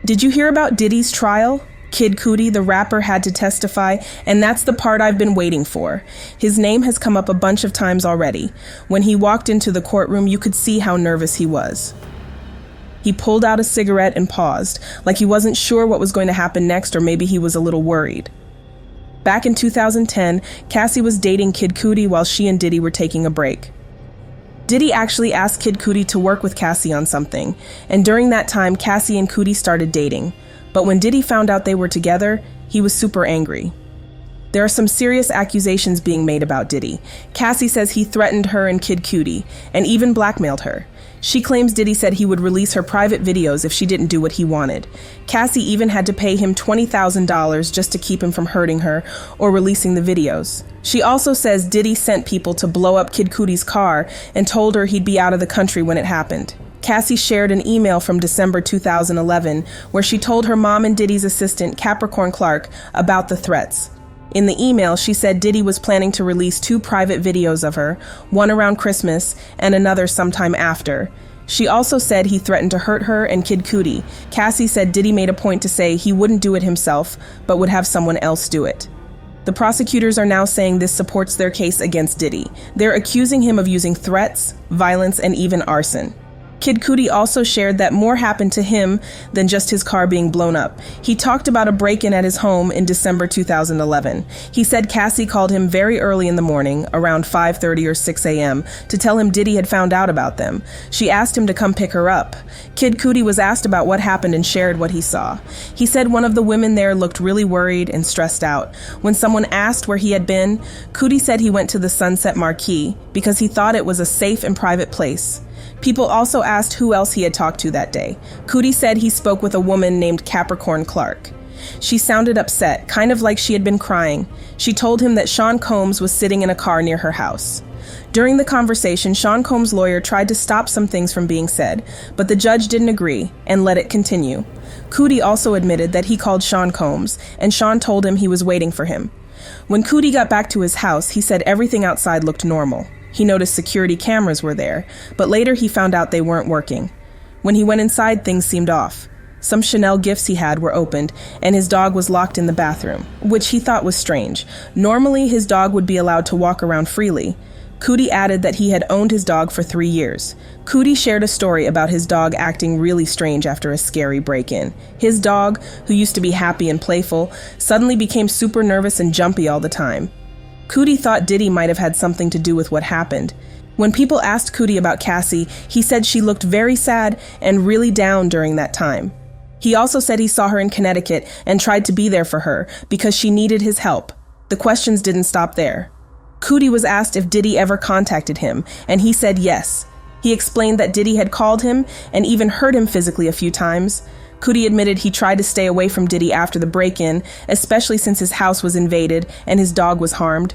Did you hear about Diddy's trial? Kid Cudi, the rapper, had to testify, and that's the part I've been waiting for. His name has come up a bunch of times already. When he walked into the courtroom, you could see how nervous he was. He pulled out a cigarette and paused, like he wasn't sure what was going to happen next, or maybe he was a little worried. Back in 2010, Cassie was dating Kid Cudi while she and Diddy were taking a break. Diddy actually asked Kid Cudi to work with Cassie on something, and during that time, Cassie and Cudi started dating. But when Diddy found out they were together, he was super angry. There are some serious accusations being made about Diddy. Cassie says he threatened her and Kid Cudi, and even blackmailed her. She claims Diddy said he would release her private videos if she didn't do what he wanted. Cassie even had to pay him $20,000 just to keep him from hurting her or releasing the videos. She also says Diddy sent people to blow up Kid Cudi's car and told her he'd be out of the country when it happened. Cassie shared an email from December 2011 where she told her mom and Diddy's assistant, Capricorn Clark, about the threats. In the email, she said Diddy was planning to release 2 private videos of her, one around Christmas and another sometime after. She also said he threatened to hurt her and Kid Cudi. Cassie said Diddy made a point to say he wouldn't do it himself, but would have someone else do it. The prosecutors are now saying this supports their case against Diddy. They're accusing him of using threats, violence, and even arson. Kid Cudi also shared that more happened to him than just his car being blown up. He talked about a break-in at his home in December 2011. He said Cassie called him very early in the morning, around 5:30 or 6 a.m., to tell him Diddy had found out about them. She asked him to come pick her up. Kid Cudi was asked about what happened and shared what he saw. He said one of the women there looked really worried and stressed out. When someone asked where he had been, Cudi said he went to the Sunset Marquee because he thought it was a safe and private place. People also asked who else he had talked to that day. Cudi said he spoke with a woman named Capricorn Clark. She sounded upset, kind of like she had been crying. She told him that Sean Combs was sitting in a car near her house. During the conversation, Sean Combs' lawyer tried to stop some things from being said, but the judge didn't agree and let it continue. Cudi also admitted that he called Sean Combs, and Sean told him he was waiting for him. When Cudi got back to his house, he said everything outside looked normal. He noticed security cameras were there, but later he found out they weren't working. When he went inside, things seemed off. Some Chanel gifts he had were opened, and his dog was locked in the bathroom, which he thought was strange. Normally, his dog would be allowed to walk around freely. Cudi added that he had owned his dog for 3 years. Cudi shared a story about his dog acting really strange after a scary break-in. His dog, who used to be happy and playful, suddenly became super nervous and jumpy all the time. Cudi thought Diddy might have had something to do with what happened. When people asked Cudi about Cassie, he said she looked very sad and really down during that time. He also said he saw her in Connecticut and tried to be there for her because she needed his help. The questions didn't stop there. Cudi was asked if Diddy ever contacted him, and he said yes. He explained that Diddy had called him and even hurt him physically a few times. Cudi admitted he tried to stay away from Diddy after the break-in, especially since his house was invaded and his dog was harmed.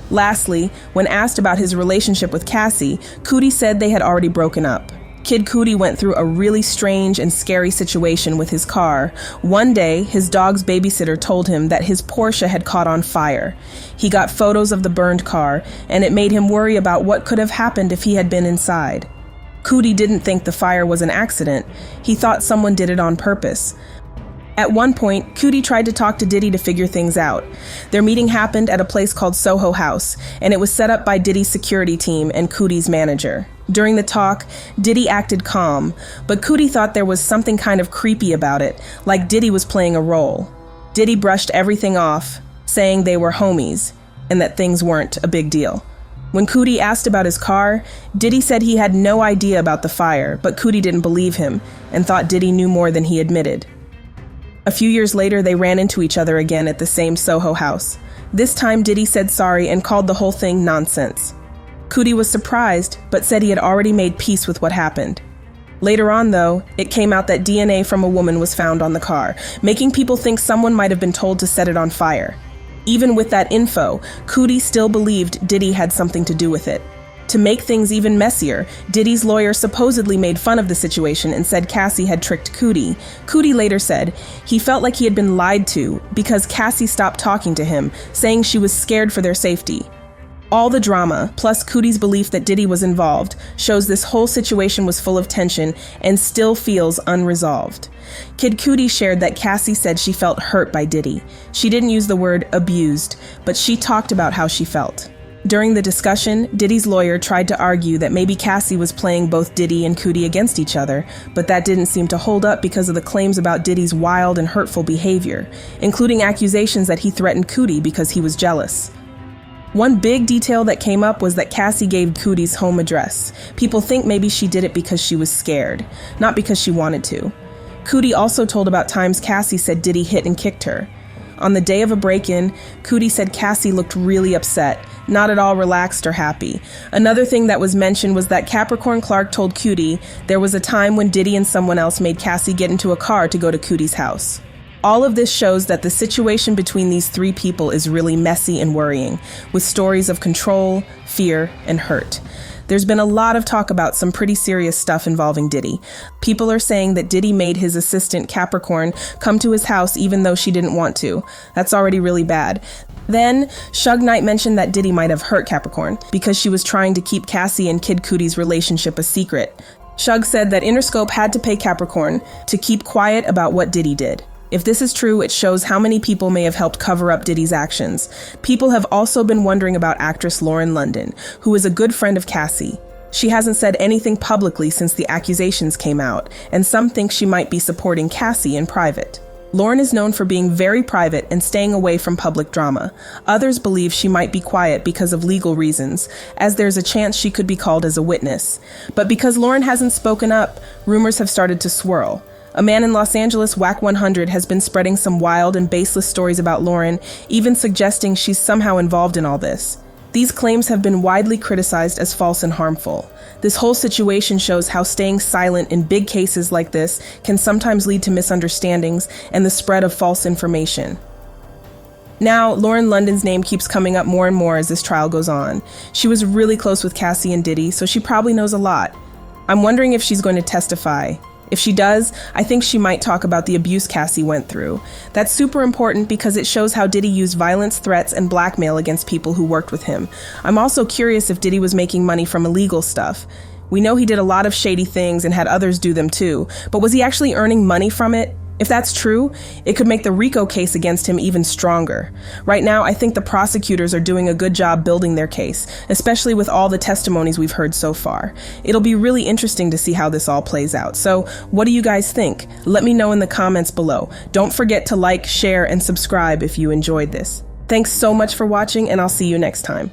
Lastly, when asked about his relationship with Cassie, Cudi said they had already broken up. Kid Cudi went through a really strange and scary situation with his car. One day, his dog's babysitter told him that his Porsche had caught on fire. He got photos of the burned car, and it made him worry about what could have happened if he had been inside. Cudi didn't think the fire was an accident. He thought someone did it on purpose. At one point, Cudi tried to talk to Diddy to figure things out. Their meeting happened at a place called Soho House, and it was set up by Diddy's security team and Cudi's manager. During the talk, Diddy acted calm, but Cudi thought there was something kind of creepy about it, like Diddy was playing a role. Diddy brushed everything off, saying they were homies, and that things weren't a big deal. When Cudi asked about his car, Diddy said he had no idea about the fire, but Cudi didn't believe him, and thought Diddy knew more than he admitted. A few years later, they ran into each other again at the same Soho House. This time, Diddy said sorry and called the whole thing nonsense. Cudi was surprised, but said he had already made peace with what happened. Later on, though, it came out that DNA from a woman was found on the car, making people think someone might have been told to set it on fire. Even with that info, Cudi still believed Diddy had something to do with it. To make things even messier, Diddy's lawyer supposedly made fun of the situation and said Cassie had tricked Cudi. Cudi later said he felt like he had been lied to because Cassie stopped talking to him, saying she was scared for their safety. All the drama, plus Cudi's belief that Diddy was involved, shows this whole situation was full of tension and still feels unresolved. Kid Cudi shared that Cassie said she felt hurt by Diddy. She didn't use the word abused, but she talked about how she felt. During the discussion, Diddy's lawyer tried to argue that maybe Cassie was playing both Diddy and Cudi against each other, but that didn't seem to hold up because of the claims about Diddy's wild and hurtful behavior, including accusations that he threatened Cudi because he was jealous. One big detail that came up was that Cassie gave Cudi's home address. People think maybe she did it because she was scared, not because she wanted to. Cudi also told about times Cassie said Diddy hit and kicked her. On the day of a break-in, Cudi said Cassie looked really upset, not at all relaxed or happy. Another thing that was mentioned was that Capricorn Clark told Cudi there was a time when Diddy and someone else made Cassie get into a car to go to Cudi's house. All of this shows that the situation between these three people is really messy and worrying, with stories of control, fear, and hurt. There's been a lot of talk about some pretty serious stuff involving Diddy. People are saying that Diddy made his assistant Capricorn come to his house even though she didn't want to. That's already really bad. Then, Suge Knight mentioned that Diddy might have hurt Capricorn because she was trying to keep Cassie and Kid Cudi's relationship a secret. Suge said that Interscope had to pay Capricorn to keep quiet about what Diddy did. If this is true, it shows how many people may have helped cover up Diddy's actions. People have also been wondering about actress Lauren London, who is a good friend of Cassie. She hasn't said anything publicly since the accusations came out, and some think she might be supporting Cassie in private. Lauren is known for being very private and staying away from public drama. Others believe she might be quiet because of legal reasons, as there's a chance she could be called as a witness. But because Lauren hasn't spoken up, rumors have started to swirl. A man in Los Angeles, Whack 100, has been spreading some wild and baseless stories about Lauren, even suggesting she's somehow involved in all this. These claims have been widely criticized as false and harmful. This whole situation shows how staying silent in big cases like this can sometimes lead to misunderstandings and the spread of false information. Now, Lauren London's name keeps coming up more and more as this trial goes on. She was really close with Cassie and Diddy, so she probably knows a lot. I'm wondering if she's going to testify. If she does, I think she might talk about the abuse Cassie went through. That's super important because it shows how Diddy used violence, threats, and blackmail against people who worked with him. I'm also curious if Diddy was making money from illegal stuff. We know he did a lot of shady things and had others do them too, but was he actually earning money from it? If that's true, it could make the RICO case against him even stronger. Right now, I think the prosecutors are doing a good job building their case, especially with all the testimonies we've heard so far. It'll be really interesting to see how this all plays out. So, what do you guys think? Let me know in the comments below. Don't forget to like, share, and subscribe if you enjoyed this. Thanks so much for watching, and I'll see you next time.